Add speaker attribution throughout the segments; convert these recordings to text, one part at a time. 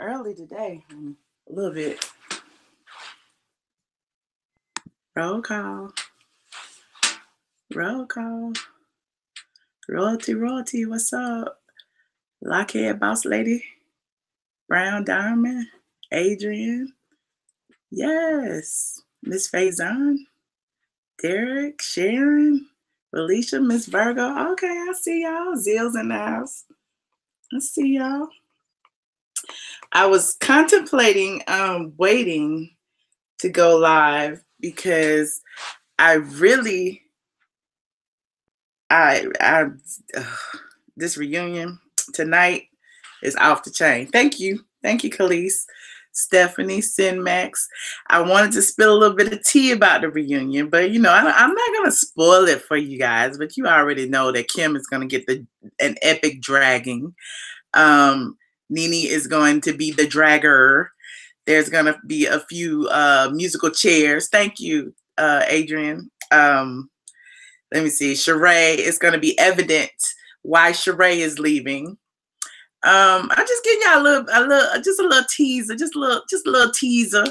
Speaker 1: early today. A little bit. Roll call. Roll call. Royalty, what's up? Lockhead Boss Lady. Brown Diamond. ATLien. Yes. Miss Faison. Derek. Sharon. Felicia. Miss Virgo. Okay, I see y'all. Zill's in the house. I see y'all. I was contemplating waiting to go live because I really this reunion tonight is off the chain. Thank you, Khalees, Stephanie, Sinmax. I wanted to spill a little bit of tea about the reunion, but I'm not gonna spoil it for you guys. But you already know that Kim is gonna get an epic dragging. Nene is going to be the dragger. There's going to be a few musical chairs. Thank you, ATLien. Let me see. Sheree, it's going to be evident why Sheree is leaving. I'm just giving y'all a little teaser, just a little teaser.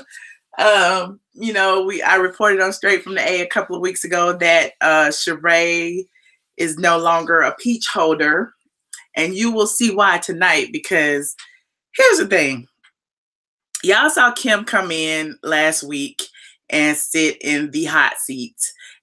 Speaker 1: I reported on Straight from the A couple of weeks ago that Sheree is no longer a peach holder. And you will see why tonight, because here's the thing. Y'all saw Kim come in last week and sit in the hot seat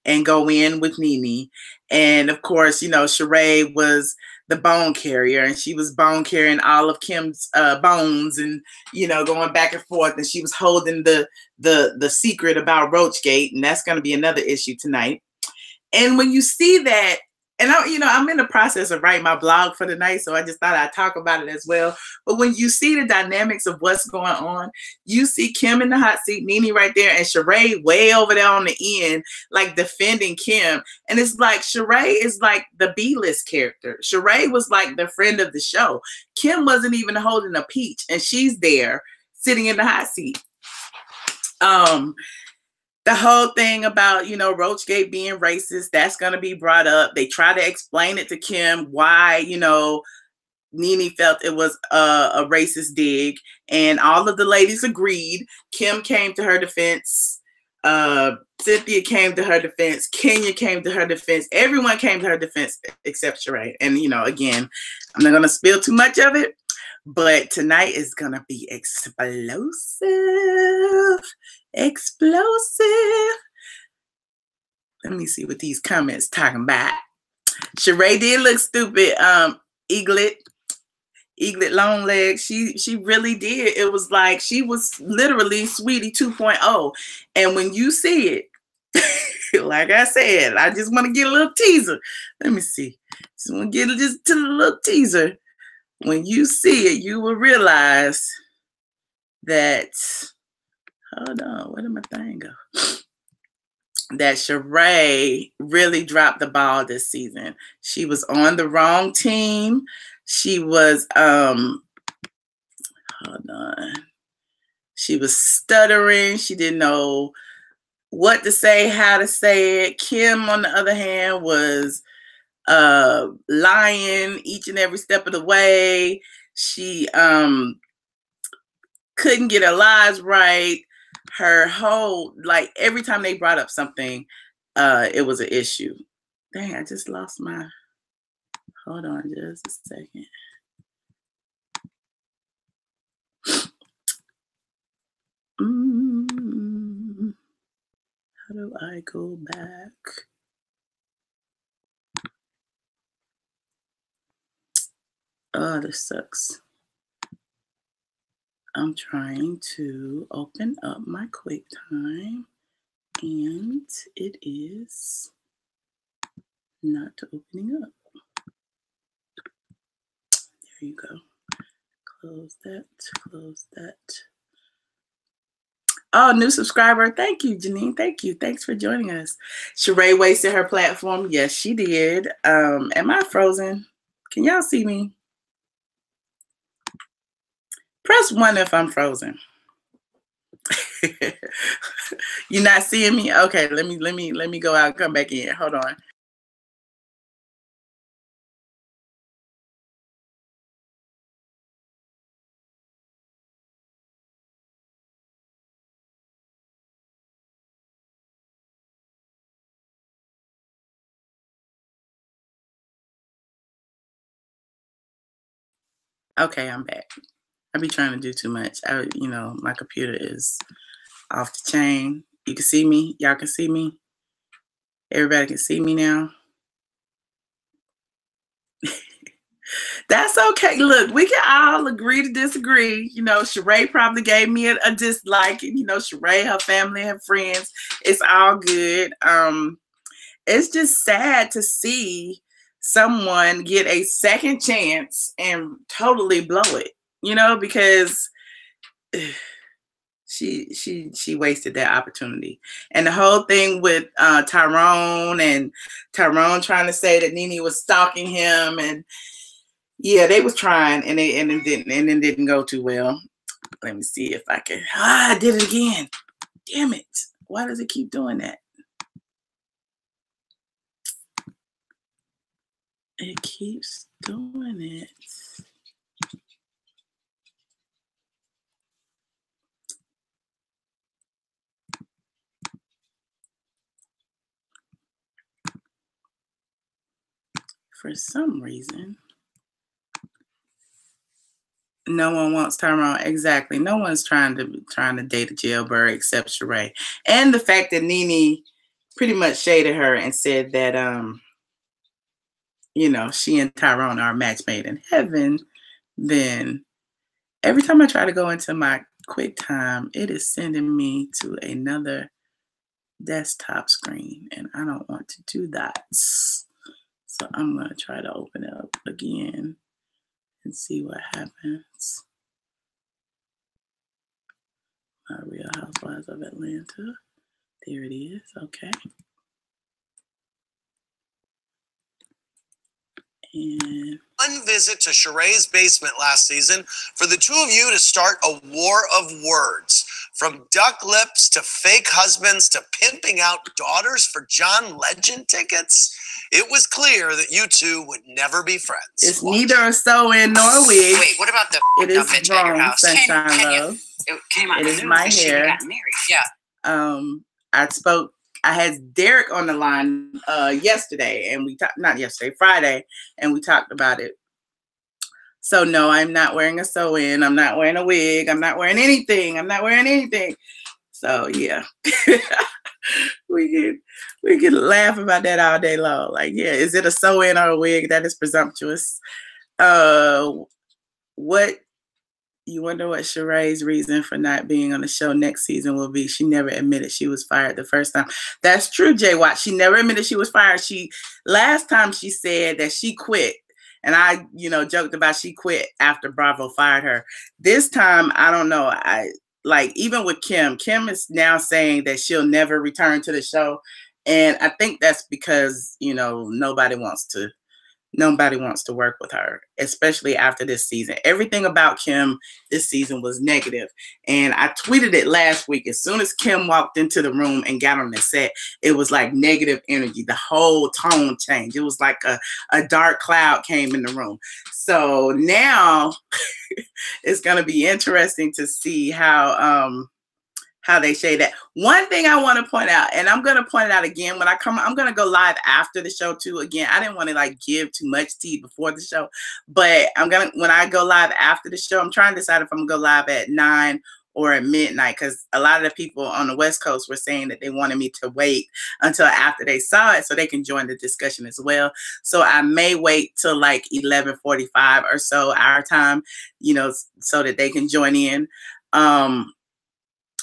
Speaker 1: and go in with Nene. And of course, Sheree was the bone carrier, and she was bone carrying all of Kim's bones and, going back and forth. And she was holding the secret about Roachgate. And that's going to be another issue tonight. And when you see that, and I'm in the process of writing my blog for the night, so I just thought I'd talk about it as well. But when you see the dynamics of what's going on, you see Kim in the hot seat, Nene right there, and Sheree way over there on the end, like defending Kim. And it's like Sheree is like the B-list character. Sheree was like the friend of the show. Kim wasn't even holding a peach, and she's there sitting in the hot seat. The whole thing about, Roachgate being racist, that's going to be brought up. They try to explain it to Kim why, Nene felt it was a racist dig. And all of the ladies agreed. Kim came to her defense. Cynthia came to her defense. Kenya came to her defense. Everyone came to her defense except Sheree. And, again, I'm not going to spill too much of it. But tonight is going to be explosive. Explosive. Let me see what these comments talking about. Sheree did look stupid. Eaglet long legs. She really did. It was like she was literally Sweetie 2.0. And when you see it, like I said, I just want to get a little teaser. Let me see. Just want to get just a little teaser. When you see it, you will realize that, hold on, where did my thing go? That Sheree really dropped the ball this season. She was on the wrong team. She was, hold on. She was stuttering. She didn't know what to say, how to say it. Kim, on the other hand, was lying each and every step of the way. She couldn't get her lies right. Her whole, like, every time they brought up something, it was an issue. Dang, I just lost my, hold on just a second. How do I go back? Oh, this sucks. I'm trying to open up my QuickTime, and it is not opening up. There you go. Close that, close that. Oh, new subscriber. Thank you, Janine. Thank you. Thanks for joining us. Sheree wasted her platform. Yes, she did. Am I frozen? Can y'all see me? Press 1 if I'm frozen. You're not seeing me? Okay, let me go out and come back in. Hold on. Okay, I'm back. I be trying to do too much. My computer is off the chain. You can see me. Y'all can see me. Everybody can see me now. That's okay. Look, we can all agree to disagree. Sheree probably gave me a dislike. Sheree, her family, her friends. It's all good. It's just sad to see someone get a second chance and totally blow it. Because she wasted that opportunity. And the whole thing with Tyrone trying to say that Nene was stalking him, and yeah, they was trying, and it didn't go too well. Let me see if I can. I did it again. Damn it! Why does it keep doing that? It keeps doing it. For some reason, no one wants Tyrone. Exactly. No one's trying to date a jailbird except Sheree. And the fact that Nene pretty much shaded her and said that she and Tyrone are a match made in heaven. Then every time I try to go into my QuickTime, it is sending me to another desktop screen, and I don't want to do that. So I'm going to try to open it up again and see what happens. My Real Housewives of Atlanta. There it is. Okay. And
Speaker 2: one visit to Sheree's basement last season for the two of you to start a war of words. From duck lips to fake husbands to pimping out daughters for John Legend tickets. It was clear that you two would never be friends.
Speaker 1: It's neither a sew-in nor a wig.
Speaker 3: Wait, what about the
Speaker 1: it is
Speaker 3: bitch at your
Speaker 1: wrong,
Speaker 3: house?
Speaker 1: Sunshine Love.
Speaker 3: It came out
Speaker 1: It
Speaker 3: the
Speaker 1: is
Speaker 3: news
Speaker 1: my
Speaker 3: that she
Speaker 1: hair.
Speaker 3: got married.
Speaker 1: Yeah. I had Derek on the line yesterday, and Friday, and we talked about it. So no, I'm not wearing a sew-in. I'm not wearing a wig. I'm not wearing anything. So yeah. we could laugh about that all day long. Like, yeah, is it a sew-in or a wig? That is presumptuous. You wonder what Sheree's reason for not being on the show next season will be. She never admitted she was fired the first time. That's true, Jay Watt. She never admitted she was fired. Last time she said that she quit. And I, joked about she quit after Bravo fired her. This time, I don't know. Even with Kim is now saying that she'll never return to the show. And I think that's because, nobody wants to work with her, especially after this season. Everything about Kim this season was negative. And I tweeted it last week. As soon as Kim walked into the room and got on the set, it was like negative energy. The whole tone changed. It was like a dark cloud came in the room. So now it's going to be interesting to see how they shade that. One thing I want to point out, and I'm going to point it out again when I'm going to go live after the show too. Again, I didn't want to give too much tea before the show, but when I go live after the show, I'm trying to decide if I'm going to go live at 9 or at midnight, because a lot of the people on the West Coast were saying that they wanted me to wait until after they saw it so they can join the discussion as well. So I may wait till 11:45 or so our time, so that they can join in.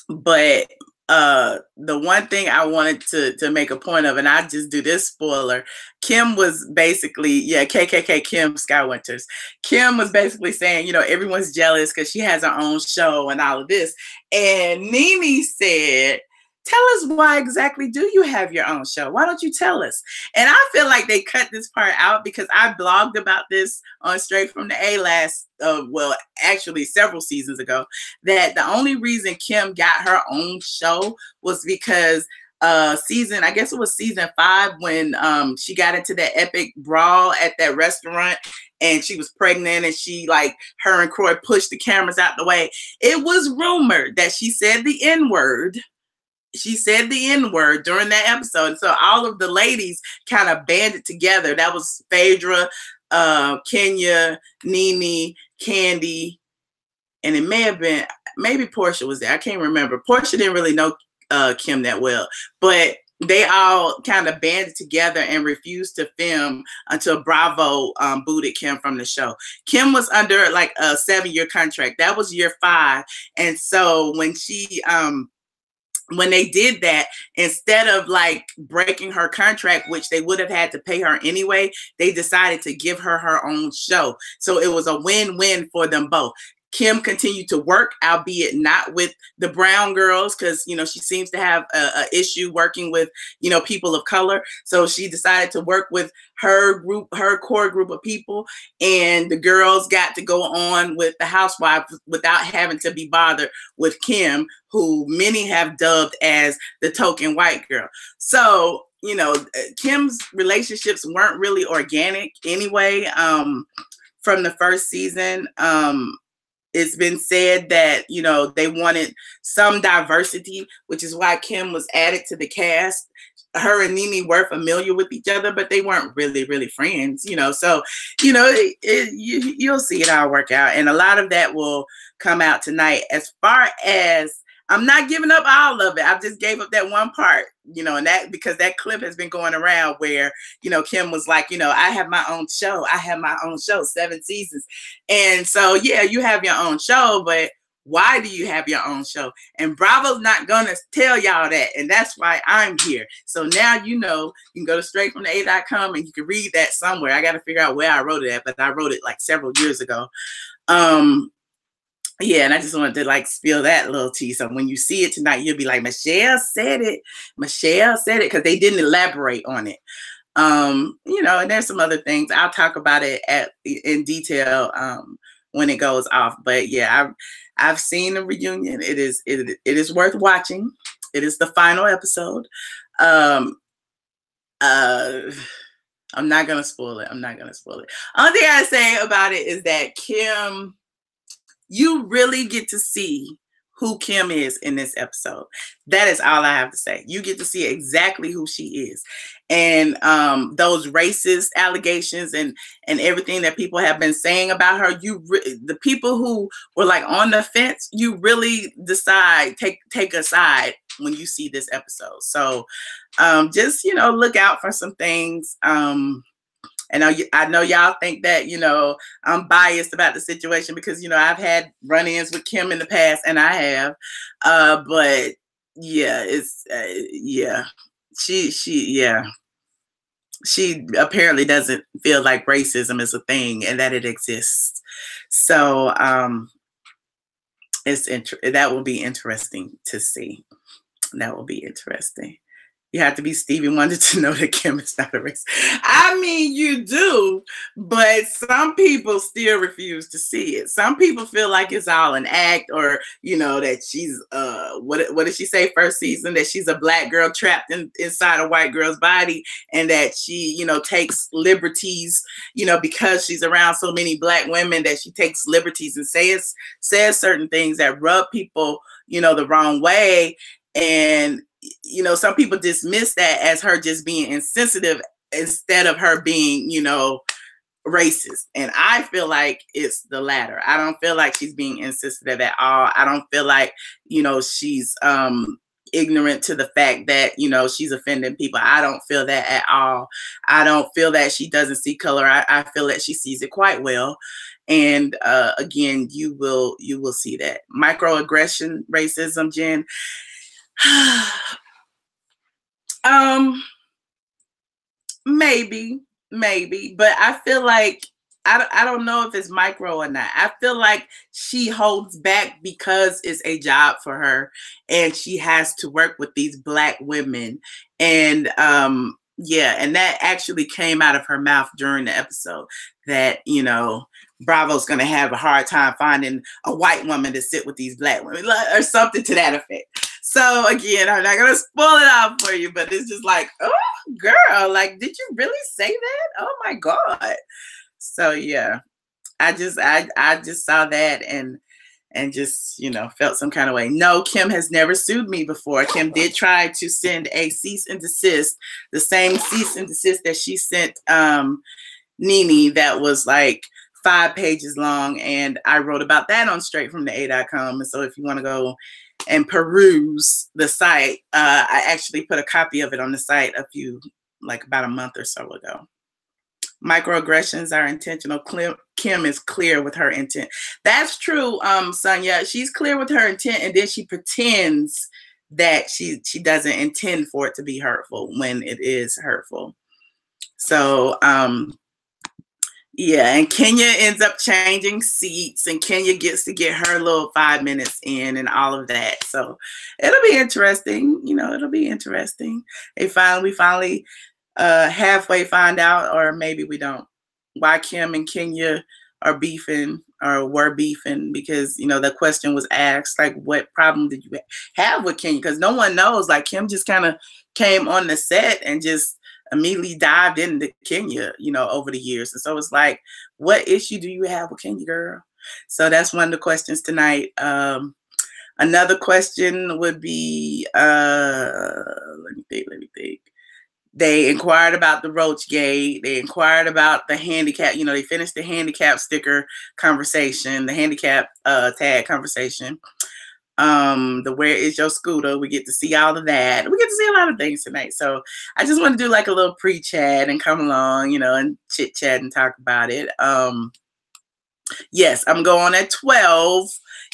Speaker 1: But the one thing I wanted to make a point of, and I just do this spoiler, Kim was basically, KKK Kim Skywinters. Kim was basically saying, everyone's jealous because she has her own show and all of this. And Nene said, tell us why exactly do you have your own show? Why don't you tell us? And I feel like they cut this part out because I blogged about this on Straight from the A actually several seasons ago, that the only reason Kim got her own show was because I guess it was season 5 when she got into that epic brawl at that restaurant and she was pregnant and her and Croy pushed the cameras out the way. It was rumored that she said the N-word. She said the N-word during that episode. So all of the ladies kind of banded together. That was Phaedra, Kenya, Nene, Candy, and it may have been, maybe Portia was there. I can't remember. Portia didn't really know Kim that well, but they all kind of banded together and refused to film until Bravo booted Kim from the show. Kim was under like a 7-year contract. That was year 5. And so when they did that, instead of like breaking her contract, which they would have had to pay her anyway, they decided to give her her own show. So it was a win-win for them both. Kim continued to work, albeit not with the brown girls, because, you know, she seems to have a issue working with, you know, people of color. So she decided to work with her group, her core group of people, and the girls got to go on with the housewives without having to be bothered with Kim, who many have dubbed as the token white girl. So, you know, Kim's relationships weren't really organic anyway. From the first season, it's been said that, you know, they wanted some diversity, which is why Kim was added to the cast. Her and Nene were familiar with each other, but they weren't really friends, you know. So, you know, you'll see it all work out. And a lot of that will come out tonight. As far as, I'm not giving up all of it. I just gave up that one part, you know, and that because that clip has been going around where, you know, Kim was like, you know, I have my own show. I have my own show, 7 seasons. And so, yeah, you have your own show, but why do you have your own show? And Bravo's not going to tell y'all that. And that's why I'm here. So now, you know, you can go to straightfromtheA.com and you can read that somewhere. I got to figure out where I wrote it at, but I wrote it like several years ago. Yeah, and I just wanted to like spill that little tea. So when you see it tonight, you'll be like, Michelle said it. Michelle said it, because they didn't elaborate on it. You know, and there's some other things. I'll talk about it in detail when it goes off. But yeah, I've seen the reunion. It is worth watching. It is the final episode. I'm not gonna spoil it. I'm not gonna spoil it. Only thing I say about it is that Kim, you really get to see who Kim is in this episode. That is all I have to say. You get to see exactly who she is. And those racist allegations and everything that people have been saying about her, the people who were like on the fence, you really decide, take a side when you see this episode. So just, you know, look out for some things. And I know y'all think that, you know, I'm biased about the situation because, you know, I've had run-ins with Kim in the past, and I have. But yeah, it's yeah. She apparently doesn't feel like racism is a thing and that it exists. So that will be interesting to see. That will be interesting. You have to be Stevie Wonder to know that Kim is not a racist. I mean, you do, but some people still refuse to see it. Some people feel like it's all an act, or, you know, that she's, what did she say first season? That she's a black girl trapped inside a white girl's body, and that she, you know, takes liberties, you know, because she's around so many black women, that she takes liberties and says certain things that rub people, you know, the wrong way. And, you know, some people dismiss that as her just being insensitive instead of her being, you know, racist. And I feel like it's the latter. I don't feel like she's being insensitive at all. I don't feel like, you know, she's ignorant to the fact that, you know, she's offending people. I don't feel that at all. I don't feel that she doesn't see color. I feel that she sees it quite well. And again, you will see that. Microaggression, racism, Jen. Maybe, but I feel like I don't know if it's micro or not. I feel like she holds back because it's a job for her, and she has to work with these black women. And yeah, and that actually came out of her mouth during the episode, that, you know, Bravo's going to have a hard time finding a white woman to sit with these black women, or something to that effect. So again, I'm not going to spoil it out for you, but it's just like, oh, girl, like, did you really say that? Oh my God. So yeah, I just saw that and just, you know, felt some kind of way. No, Kim has never sued me before. Kim did try to send a cease and desist, the same cease and desist that she sent Nene, that was like 5 pages long, and I wrote about that on straightfromtheA.com. And so if you want to go and peruse the site, I actually put a copy of it on the site about a month or so ago. Microaggressions are intentional. Kim is clear with her intent. That's true, Sonia. She's clear with her intent, and then she pretends that she doesn't intend for it to be hurtful when it is hurtful. So, yeah, and Kenya ends up changing seats, and Kenya gets to get her little 5 minutes in and all of that. So it'll be interesting. You know, it'll be interesting. We finally halfway find out, or maybe we don't, why Kim and Kenya are beefing or were beefing, because, you know, the question was asked, like, what problem did you have with Kenya? Because no one knows. Like, Kim just kind of came on the set and just immediately dived into Kenya, you know, over the years. And so it's like, what issue do you have with Kenya, girl? So that's one of the questions tonight. Another question would be, let me think. They inquired about the Roach Gate. They inquired about the handicap. You know, they finished the handicap sticker conversation, the handicap tag conversation. The where is your scooter? We get to see all of that. We get to see a lot of things tonight. So I just want to do like a little pre-chat and come along, you know, and chit-chat and talk about it. Yes, I'm going at 12.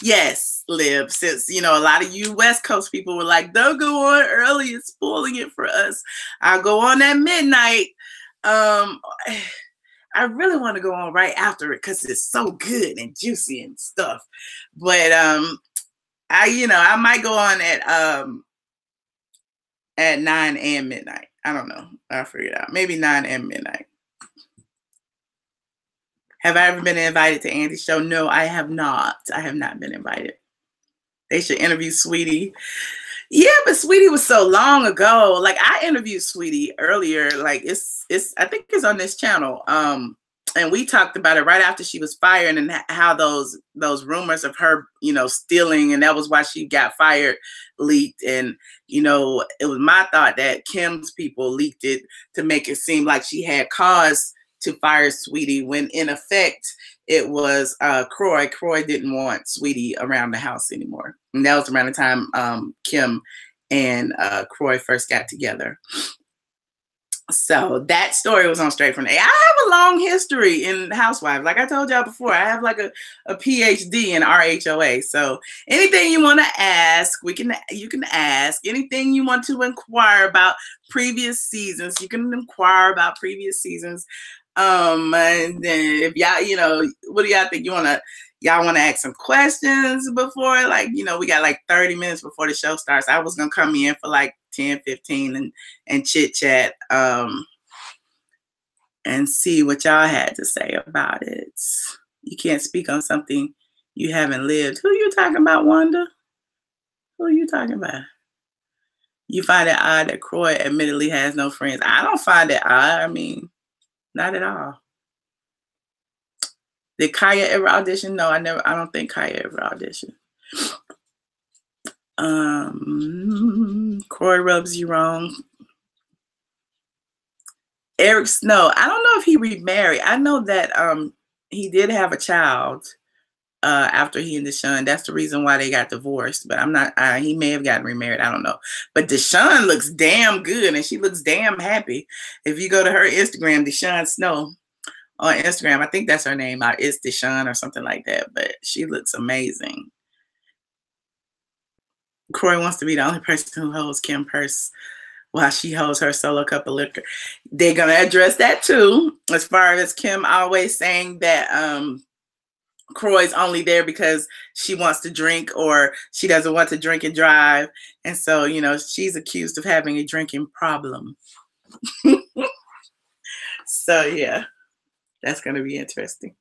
Speaker 1: Yes, Liv, since, you know, a lot of you West Coast people were like, don't go on early, it's spoiling it for us. I'll go on at midnight. I really want to go on right after it because it's so good and juicy and stuff. But I might go on at 9 and midnight. I don't know. I'll figure it out. Maybe 9 and midnight. Have I ever been invited to Andy's show? No, I have not. I have not been invited. They should interview Sweetie. Yeah, but Sweetie was so long ago. Like, I interviewed Sweetie earlier. Like, I think it's on this channel. And we talked about it right after she was fired, and how those rumors of her, you know, stealing, and that was why she got fired, leaked. And, you know, it was my thought that Kim's people leaked it to make it seem like she had cause to fire Sweetie, when in effect it was Croy. Croy didn't want Sweetie around the house anymore. And that was around the time Kim and Croy first got together. So that story was on Straight From the A. I have a long history in Housewives. Like I told y'all before, I have like a PhD in RHOA. So anything you want to ask, you can ask. Anything you want to inquire about previous seasons, you can inquire about previous seasons. And then if y'all, you know, what do y'all think? Y'all want to ask some questions before, like, you know, we got like 30 minutes before the show starts. I was going to come in for like 10, 15 and chit chat, and see what y'all had to say about it. You can't speak on something you haven't lived. Who you talking about, Wanda? Who are you talking about? You find it odd that Croy admittedly has no friends. I don't find it odd. I mean, not at all. Did Kaya ever audition? No, I don't think Kaya ever auditioned. Croy rubs you wrong. Eric Snow, I don't know if he remarried. I know that he did have a child after he and Deshaun. That's the reason why they got divorced. But I'm not, he may have gotten remarried. I don't know. But Deshaun looks damn good, and she looks damn happy. If you go to her Instagram, Deshaun Snow on Instagram, I think that's her name. It's Deshaun or something like that. But she looks amazing. Croy wants to be the only person who holds Kim's purse while she holds her solo cup of liquor. They're going to address that too, as far as Kim always saying that Croy's only there because she wants to drink, or she doesn't want to drink and drive. And so, you know, she's accused of having a drinking problem. So, yeah, that's going to be interesting.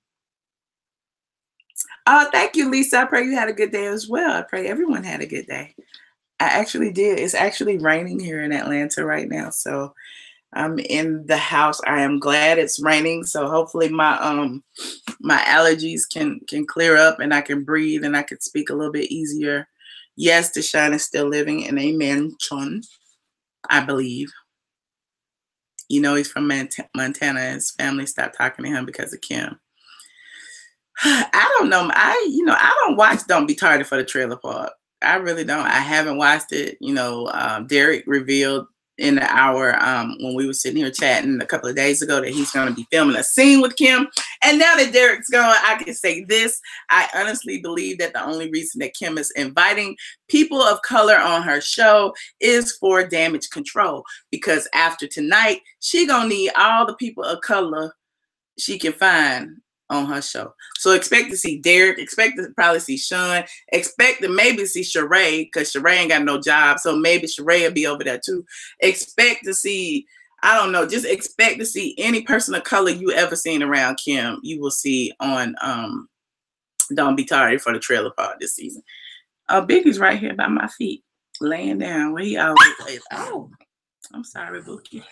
Speaker 1: Thank you, Lisa. I pray you had a good day as well. I pray everyone had a good day. I actually did. It's actually raining here in Atlanta right now. So I'm in the house. I am glad it's raining. So hopefully my my allergies can clear up, and I can breathe, and I can speak a little bit easier. Yes, Deshaun is still living in a mansion, I believe. he's from Montana. His family stopped talking to him because of Kim. I don't know. I don't watch Don't Be Tardy for the Trailer Park. I really don't. I haven't watched it. Derek revealed in the hour when we were sitting here chatting a couple of days ago that he's going to be filming a scene with Kim. And now that Derek's gone, I can say this. I honestly believe that the only reason that Kim is inviting people of color on her show is for damage control. Because after tonight, she going to need all the people of color she can find on her show. So expect to see Derek, expect to probably see Sean, expect to maybe see Sheree, because Sheree ain't got no job, so maybe Sheree will be over there too. Expect to see, I don't know, just expect to see any person of color you ever seen around Kim, you will see on Don't Be Tardy for the Trailer Park this season. Biggie's right here by my feet, laying down where he always is. Oh, I'm sorry, Bookie.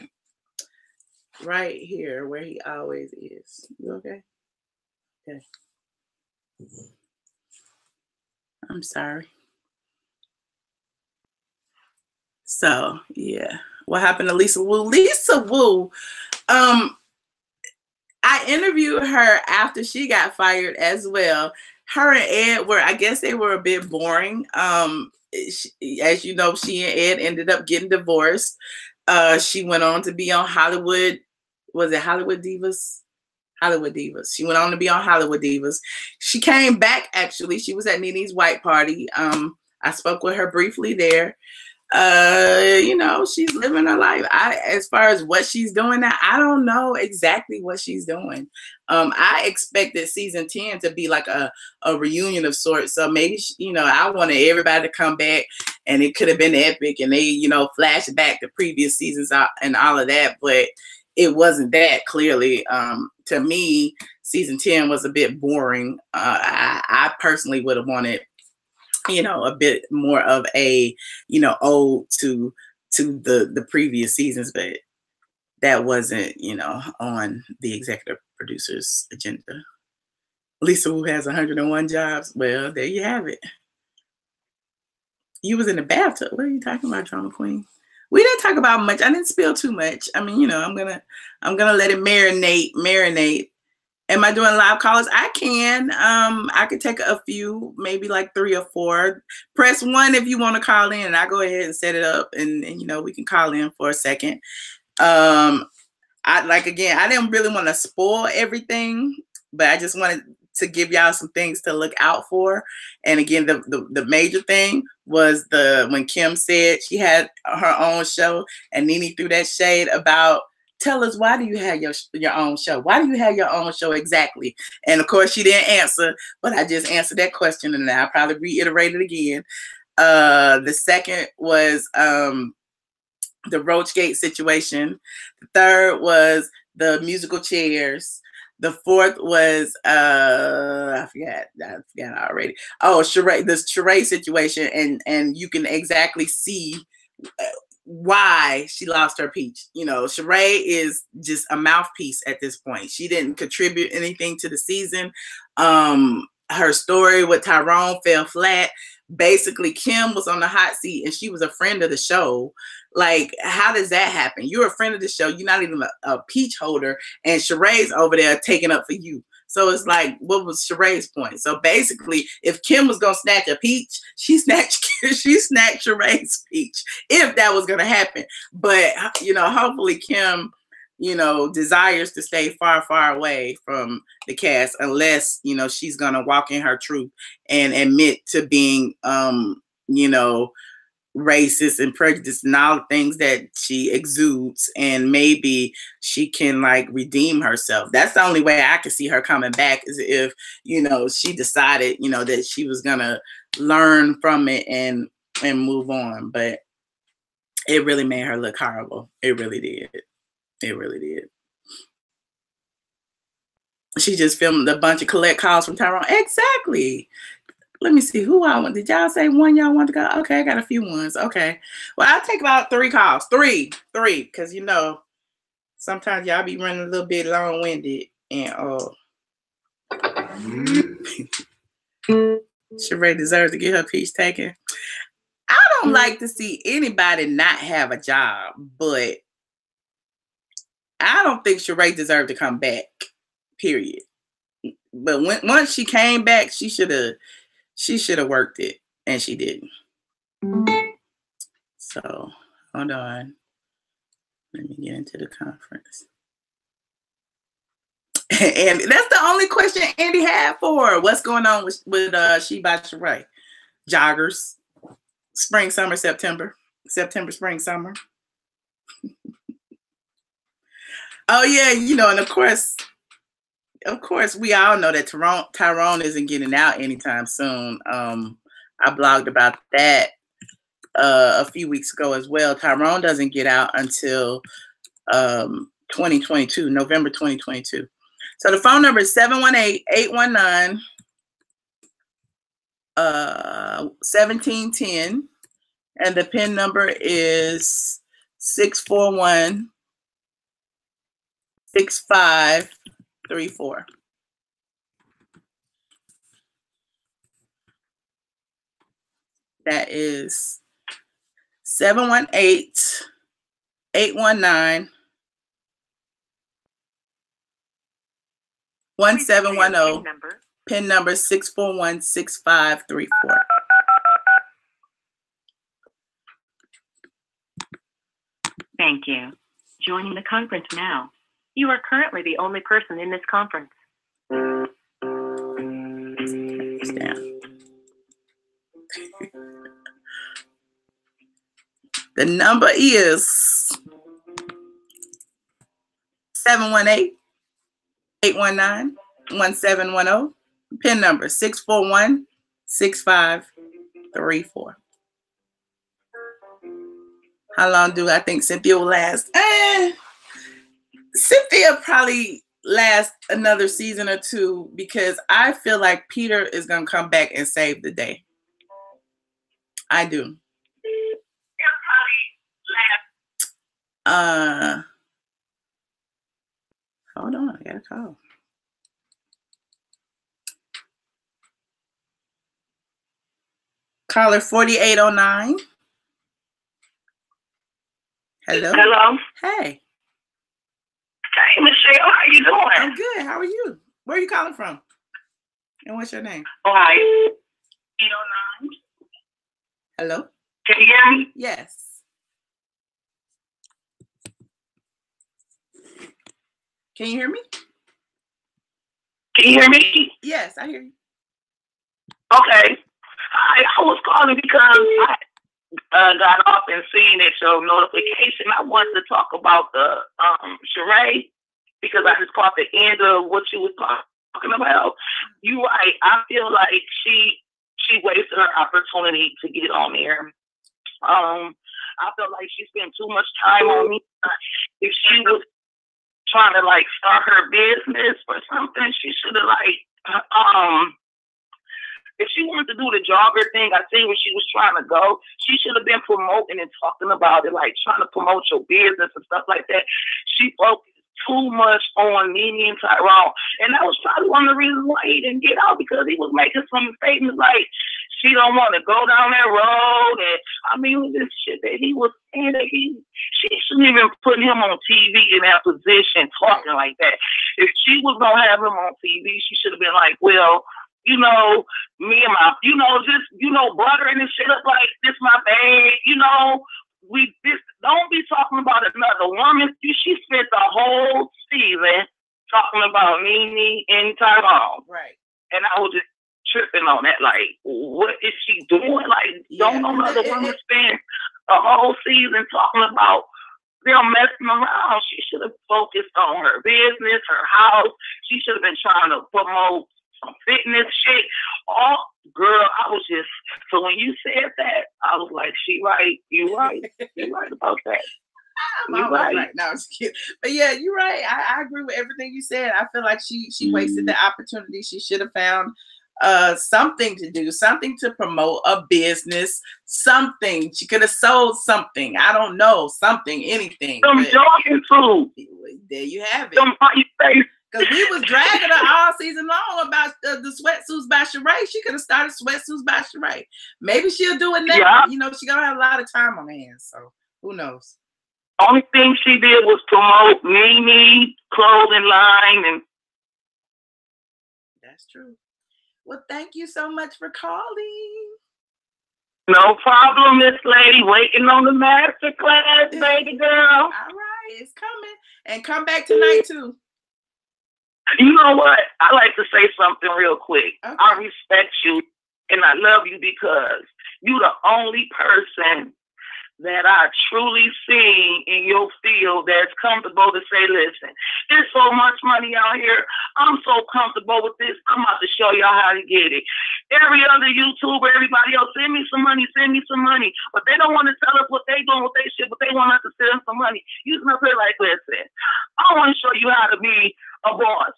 Speaker 1: Right here where he always is. You okay? Okay. I'm sorry. So yeah, what happened to Lisa Wu? Lisa Wu, I interviewed her after she got fired as well. Her and Ed were, I guess they were a bit boring. As you know, she and Ed ended up getting divorced. She went on to be on Hollywood. Was it Hollywood Divas? Hollywood Divas. She went on to be on Hollywood Divas. She came back, actually. She was at Nene's white party. I spoke with her briefly there. She's living her life. As far as what she's doing now, I don't know exactly what she's doing. I expected season 10 to be like a reunion of sorts. So maybe, I wanted everybody to come back and it could have been epic and they, flash back to previous seasons and all of that. But it wasn't that, clearly. To me, season 10 was a bit boring. I personally would have wanted, a bit more of a, ode to the previous seasons, but that wasn't, on the executive producer's agenda. Lisa Wu has 101 jobs. Well, there you have it. You was in the bathtub. What are you talking about, drama queen? We didn't talk about much. I didn't spill too much. I mean, I'm gonna let it marinate. Am I doing live calls? I can. I could take a few, maybe like 3 or 4. Press 1 if you want to call in, and I go ahead and set it up, and we can call in for a second. I didn't really want to spoil everything, but I just wanted to give y'all some things to look out for. And again, the major thing was when Kim said she had her own show, and Nene threw that shade about, tell us, why do you have your own show? Why do you have your own show exactly? And of course she didn't answer, but I just answered that question and I'll probably reiterate it again. The second was the Roachgate situation. The third was the musical chairs. The fourth was I forgot already. Oh, Sheree, this Sheree situation, and you can exactly see why she lost her peach. Sheree is just a mouthpiece at this point. She didn't contribute anything to the season. Her story with Tyrone fell flat. Basically, Kim was on the hot seat and she was a friend of the show. Like, how does that happen? You're a friend of the show. You're not even a peach holder, and Sheree's over there taking up for you. So it's like, what was Sheree's point? So basically, if Kim was gonna snatch a peach, she snatched Sheree's peach, if that was gonna happen. But hopefully Kim, desires to stay far, far away from the cast, unless she's gonna walk in her truth and admit to being racist and prejudiced and all the things that she exudes, and maybe she can redeem herself. That's the only way I could see her coming back, is if she decided that she was gonna learn from it and move on. But it really made her look horrible. It really did. She just filmed a bunch of collect calls from Tyrone. Exactly. Let me see who I want. Did y'all say one y'all want to go? Okay, I got a few ones. Okay. Well, I'll take about 3 calls. Three. Because sometimes y'all be running a little bit long-winded. And Sheree deserves to get her peach taken. I don't like to see anybody not have a job, but I don't think Sheree deserved to come back. Period. But once she came back, she should have worked it, and she didn't. So hold on. Let me get into the conference. And that's the only question Andy had for her. What's going on with She by Sheree? Joggers. Spring, summer, September, spring, summer. Oh yeah, you know, and of course, we all know that Tyrone isn't getting out anytime soon. I blogged about that a few weeks ago as well. Tyrone doesn't get out until 2022, November 2022. So the phone number is 718-819-1710. And the PIN number is 641-6534. That is 718-819-1710. 1710. PIN number 641-6534.
Speaker 4: Thank you. Joining the conference now. You are currently the only person in this conference.
Speaker 1: The number is 718-819-1710. PIN number 641-6534. How long do I think Cynthia will last? Cynthia probably last another season or two, because I feel like Peter is going to come back and save the day. I do. Hold on, I got a call. Caller 4809. Hello.
Speaker 5: Hello.
Speaker 1: Hey.
Speaker 5: Hey, Michelle. How you doing?
Speaker 1: I'm good. How are you? Where are you calling from? And what's your name?
Speaker 5: Ohio. 809.
Speaker 1: Hello.
Speaker 5: Can you hear me?
Speaker 1: Yes. Can you hear me?
Speaker 5: Can you hear me?
Speaker 1: Yes, I hear you.
Speaker 5: Okay. I was calling because I got off and seen at your notification. I wanted to talk about the Sheree, because I just caught the end of what you was talking about. You right. I feel like she wasted her opportunity to get on there. I feel like she spent too much time on me. If she was trying to like start her business or something, she should have if she wanted to do the jogger thing, I think when she was trying to go, she should have been promoting and talking about it, like trying to promote your business and stuff like that. She focused too much on Nene and Tyrone. And that was probably one of the reasons why he didn't get out, because he was making some statements like she don't want to go down that road. And I mean, this shit that he was saying, that she shouldn't even put him on TV in that position talking like that. If she was going to have him on TV, she should have been like, well, you know, me and my, just, buttering and shit up like this, my babe, don't be talking about another woman. She spent the whole season talking about Nene and Tyrone.
Speaker 1: Right.
Speaker 5: And I was just tripping on that. Like, what is she doing? Like, don't no other woman spend a whole season talking about them messing around. She should have focused on her business, her house. She should have been trying to promote some fitness shit. Girl, I was just, so when you said that, I was like, she right, you right. You right about that.
Speaker 1: I'm right. No, I'm just kidding. But yeah, you're right. I agree with everything you said. I feel like she wasted the opportunity. She should have found something to do, something to promote, a business, something. She could have sold something. I don't know, something, anything.
Speaker 5: Some jogging food.
Speaker 1: There you have it.
Speaker 5: Some face.
Speaker 1: Because we was dragging her all season long about the Sweatsuits by Sheree. She could have started Sweatsuits by Sheree. Maybe she'll do it now.
Speaker 5: Yeah.
Speaker 1: She gonna have a lot of time on her hands. So who knows?
Speaker 5: Only thing she did was promote Nene clothing line, and
Speaker 1: That's true. Well, thank you so much for calling.
Speaker 5: No problem, Miss Lady. Waiting on the master class, baby girl.
Speaker 1: All right, it's coming. And come back tonight, too.
Speaker 5: You know what? I like to say something real quick.
Speaker 1: Okay.
Speaker 5: I respect you, and I love you because you're the only person that I truly see in your field that's comfortable to say, listen, there's so much money out here. I'm so comfortable with this. I'm about to show y'all how to get it. Every other YouTuber, everybody else, send me some money. But they don't want to tell us what they doing with their shit, but they want us to send them some money. You can say like, listen, I want to show you how to be a boss.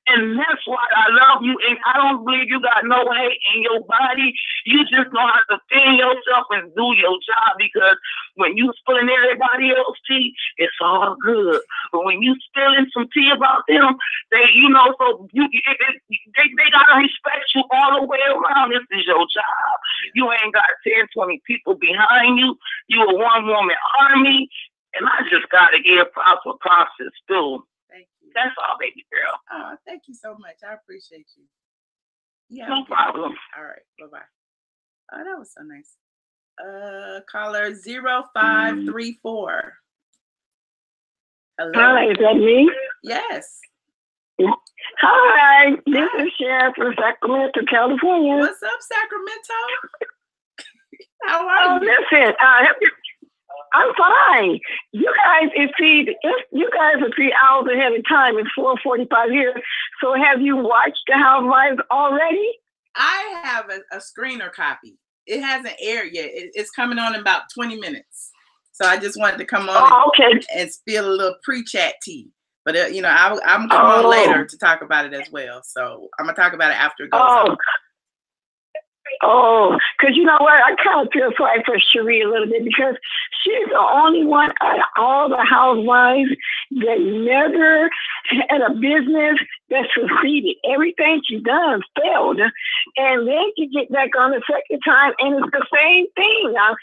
Speaker 5: And that's why I love you. And I don't believe you got no hate in your body. You just know how to defend yourself and do your job, because when you spilling everybody else's tea, it's all good. But when you spilling some tea about them, they, you know, so they gotta respect you all the way around. This is your job. You ain't got 10, 20 people behind you. You a one-woman army. And I just gotta give props for props is due. That's all, baby girl.
Speaker 1: Oh, thank you so much. I appreciate you. Yeah.
Speaker 5: No problem.
Speaker 1: All right. Bye-bye. Oh, that was so nice. Caller 0534. Hello.
Speaker 6: Hi, is that me?
Speaker 1: Yes.
Speaker 6: Hi, this is Sheree from Sacramento, California.
Speaker 1: What's up, Sacramento? How are you?
Speaker 6: Listen, I'm fine. You guys are 3 hours ahead of time. It's 4:45 here. So have you watched The Housewives already?
Speaker 1: I have a screener copy. It hasn't aired yet. It's coming on in about 20 minutes. So I just wanted to come on and spill a little pre-chat tea. But, I'm coming on later to talk about it as well. So I'm going to talk about it after it goes on.
Speaker 6: Oh, because you know what? I kind of feel sorry for Sheree a little bit, because she's the only one out of all the housewives that never had a business that succeeded. Everything she done failed. And then she get back on the second time, and it's the same thing. Now,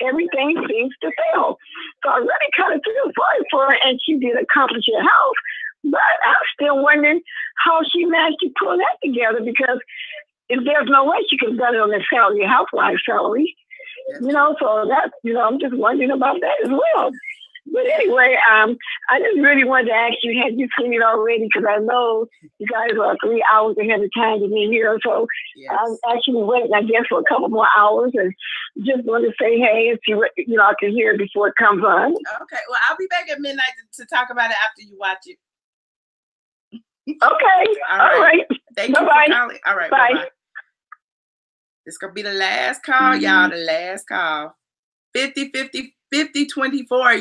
Speaker 6: everything seems to fail. So I really kind of feel sorry for her, and she did accomplish her house. But I'm still wondering how she managed to pull that together, because if there's no way she could have done it on the salary, housewife salary, so that's, I'm just wondering about that as well. But anyway, I just really wanted to ask you, had you seen it already? Because I know you guys are 3 hours ahead of time to me here. So I'm actually waiting, I guess, for a couple more hours, and just wanted to say hey and see what, I can hear before it comes on.
Speaker 1: Okay. Well, I'll be back at midnight to talk about it after you watch it.
Speaker 6: Okay. All right.
Speaker 1: Thank you for calling. All right. Bye. This gonna be the last call, y'all. The last call. 50-24.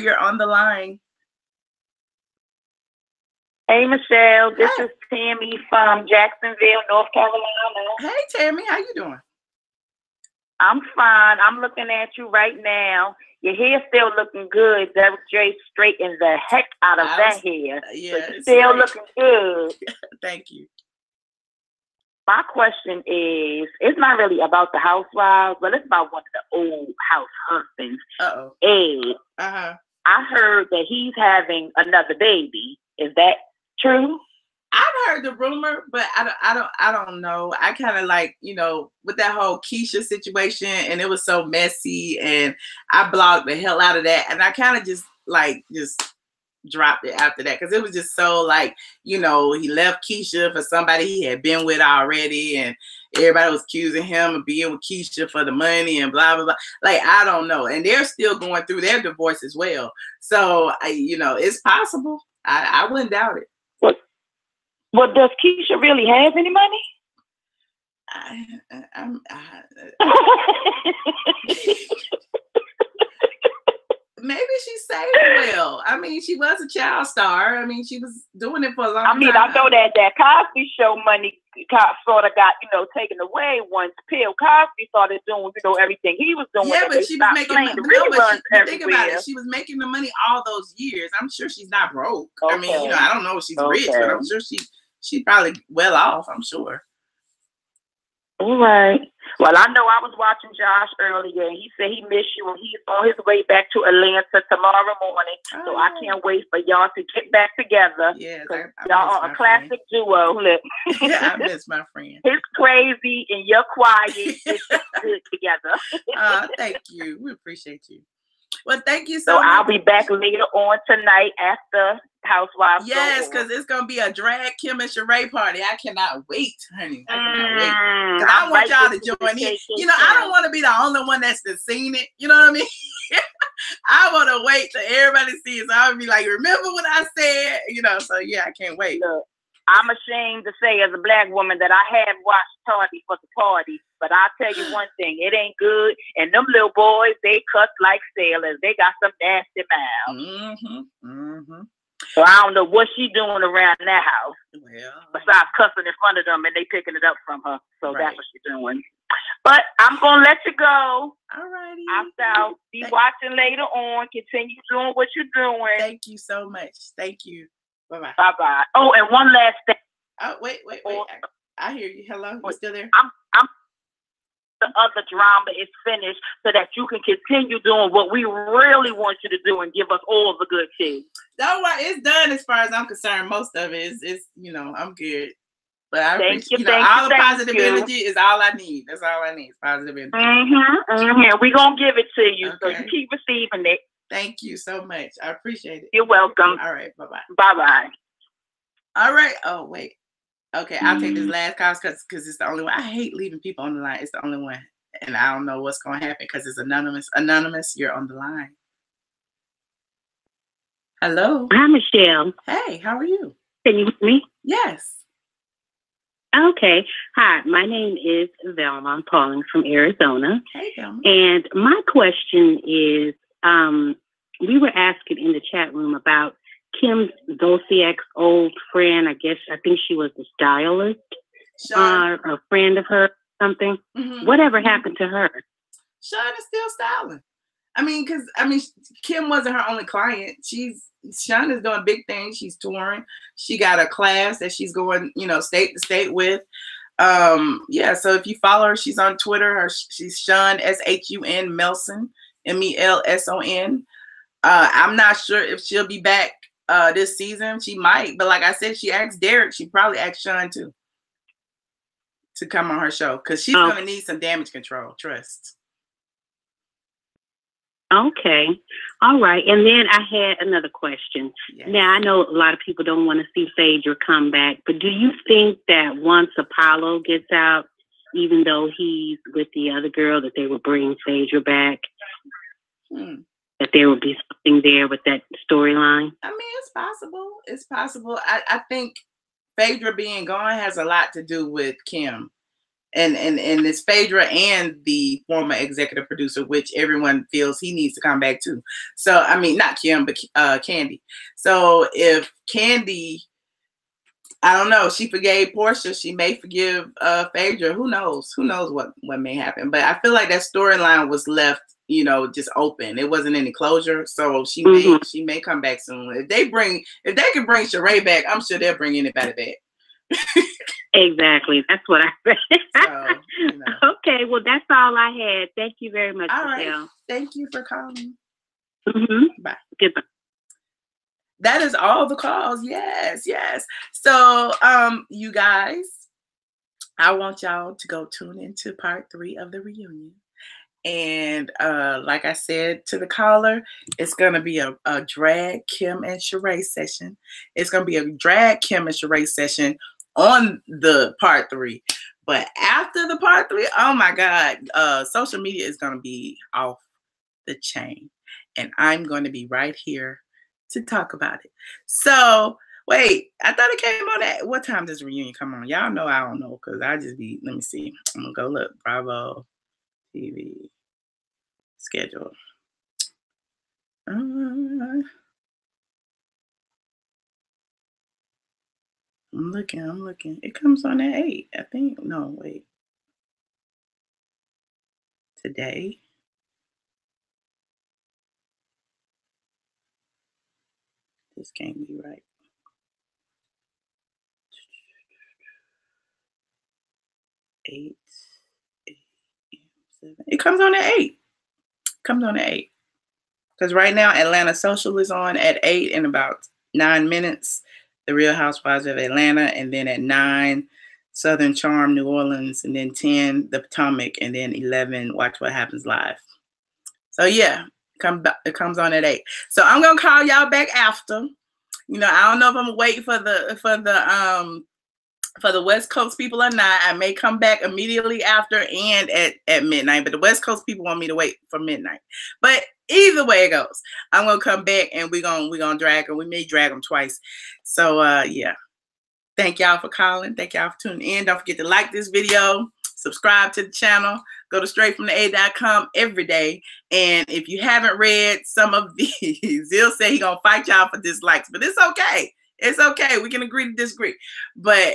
Speaker 1: You're on the line.
Speaker 7: Hey, Michelle. This is Tammy from Jacksonville, North Carolina.
Speaker 1: Hey, Tammy. How you doing?
Speaker 7: I'm fine. I'm looking at you right now. Your hair's still looking good. Derek J straightened the heck out of that hair.
Speaker 1: Yeah,
Speaker 7: it's still looking good.
Speaker 1: Thank you.
Speaker 7: My question is, it's not really about the housewives, but it's about one of the old house husbands, Ed. I heard that he's having another baby. Is that true?
Speaker 1: I've heard the rumor, but I don't know. I kind of like, with that whole Keisha situation, and it was so messy, and I blocked the hell out of that, and I kind of just dropped it after that, because it was just so he left Keisha for somebody he had been with already, and everybody was accusing him of being with Keisha for the money and blah blah blah. I don't know, and they're still going through their divorce as well. So it's possible. I wouldn't doubt it.
Speaker 7: Well, does Keisha really have any money?
Speaker 1: Maybe she saved well. I mean, she was a child star. I mean, she was doing it for a long time.
Speaker 7: I know that Cosby Show money sort of got, taken away once Cosby started doing, everything he was doing.
Speaker 1: Yeah, but she was making money. Think about it. She was making the money all those years. I'm sure she's not broke. I mean, I don't know if she's rich, but I'm sure she's probably well off, I'm sure.
Speaker 7: All right. Well, I know I was watching Josh earlier, and he said he missed you, and he's on his way back to Atlanta tomorrow morning. So I can't wait for y'all to get back together.
Speaker 1: Yes,
Speaker 7: y'all are a classic duo. Look,
Speaker 1: I miss my friend.
Speaker 7: He's crazy, and you're quiet. It's just good together.
Speaker 1: Thank you. We appreciate you. Well, thank you
Speaker 7: so
Speaker 1: much.
Speaker 7: I'll be back later on tonight after Housewives.
Speaker 1: Yes, because it's going to be a drag Kim and Sheree party. I cannot wait, honey. I cannot wait. Because I want y'all to join in. You know, I don't want to be the only one that's seen it. You know what I mean? I want to wait till everybody sees it. So I'll be like, remember what I said? You know, so yeah, I can't wait.
Speaker 7: Look, I'm ashamed to say as a black woman that I have watched Tardy for the Party, but I'll tell you one thing, it ain't good. And them little boys, they cuss like sailors. They got some nasty mouths. So I don't know what she doing around that house.
Speaker 1: Well,
Speaker 7: besides cussing in front of them and they picking it up from her. So that's what she's doing. But I'm going to let you go.
Speaker 1: All righty.
Speaker 7: I'll be watching later on. Continue doing what you're doing.
Speaker 1: Thank you so much. Thank you. Bye-bye.
Speaker 7: Bye-bye. Oh, and one last thing.
Speaker 1: Oh, wait. I hear you. Hello? You still there?
Speaker 7: I'm the other drama is finished so that you can continue doing what we really want you to do and give us all the good tea.
Speaker 1: Don't worry, it's done as far as I'm concerned. Most of it is you know, I'm good. But I appreciate all the positive energy is all I need. That's all I need. Positive energy.
Speaker 7: We're going to give it to you. So you keep receiving it.
Speaker 1: Thank you so much. I appreciate it.
Speaker 7: You're welcome.
Speaker 1: All right. Bye-bye.
Speaker 7: Bye-bye. All
Speaker 1: right. Oh, wait. Okay, I'll take this last call because it's the only one. I hate leaving people on the line. It's the only one. And I don't know what's going to happen because it's anonymous. Anonymous, you're on the line. Hello.
Speaker 8: Hi, Michelle.
Speaker 1: Hey, how are you?
Speaker 8: Can you hear me?
Speaker 1: Yes.
Speaker 8: Okay. Hi, my name is Velma. I'm calling from Arizona.
Speaker 1: Hey, Velma.
Speaker 8: And my question is, we were asking in the chat room about Kim Zolciak's old friend. I think she was the stylist, a friend of her, something. Whatever happened to her?
Speaker 1: Sean is still styling. Kim wasn't her only client. Sean is doing big things. She's touring. She got a class that she's going, state to state with. So if you follow her, she's on Twitter. She's Sean SHUN Melson MELSON. I'm not sure if she'll be back this season. She might, but like I said, she asked Derek. She probably asked Sean too to come on her show because she's gonna need some damage control. Trust.
Speaker 8: Okay. All right. And then I had another question. Yes. Now, I know a lot of people don't want to see Phaedra come back, but do you think that once Apollo gets out, even though he's with the other girl, that they will bring Phaedra back? That there will be something there with that storyline?
Speaker 1: It's possible. It's possible. I think Phaedra being gone has a lot to do with Kim. And it's Phaedra and the former executive producer, which everyone feels he needs to come back to. So, not Kim, but Kandi. So if Kandi, I don't know, she forgave Portia, she may forgive Phaedra. Who knows? Who knows what may happen? But I feel like that storyline was left, just open. It wasn't any closure. So she may come back soon. If they can bring Sheree back, I'm sure they'll bring anybody back.
Speaker 8: Exactly. That's what I said. Okay. Well, that's all I had. Thank you very much,
Speaker 1: all
Speaker 8: Michelle.
Speaker 1: Right. Thank you for calling.
Speaker 8: Bye. Goodbye.
Speaker 1: That is all the calls. Yes. So, you guys, I want y'all to go tune into part 3 of the reunion. And like I said to the caller, it's going to be a drag Kim and Sheree session. It's going to be a drag Kim and Sheree session on the part 3. But after the part 3, oh my God, social media is going to be off the chain. And I'm going to be right here to talk about it. So, wait, I thought it came on at, what time does reunion come on? Y'all know I don't know because I just be, let me see. I'm going to go look. Bravo TV schedule. I'm looking. It comes on at 8, I think. No, wait. Today. This can't be right. 8. It comes on at 8. Comes on at 8. Because right now, Atlanta Social is on at 8 in about 9 minutes. The Real Housewives of Atlanta. And then at 9, Southern Charm, New Orleans. And then 10, The Potomac. And then 11, Watch What Happens Live. So yeah, it comes on at 8. So I'm going to call y'all back after. You know, I don't know if I'm going to wait for the West Coast people or not. I may come back immediately after and at midnight, but the West Coast people want me to wait for midnight. But either way it goes, I'm gonna come back and we're gonna drag them. We may drag them twice. So yeah, thank y'all for calling. Thank y'all for tuning in. Don't forget to like this video, subscribe to the channel, go to straightfromtheA.com every day. And if you haven't read some of these, Zil said he gonna fight y'all for dislikes, but it's okay. It's okay. We can agree to disagree. But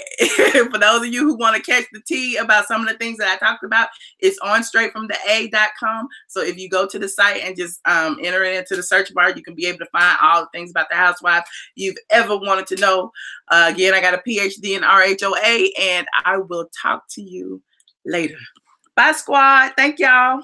Speaker 1: for those of you who want to catch the tea about some of the things that I talked about, it's on straightfromtheA.com. So if you go to the site and just enter it into the search bar, you can be able to find all the things about the housewives you've ever wanted to know. Again, I got a PhD in RHOA, and I will talk to you later. Bye, squad. Thank y'all.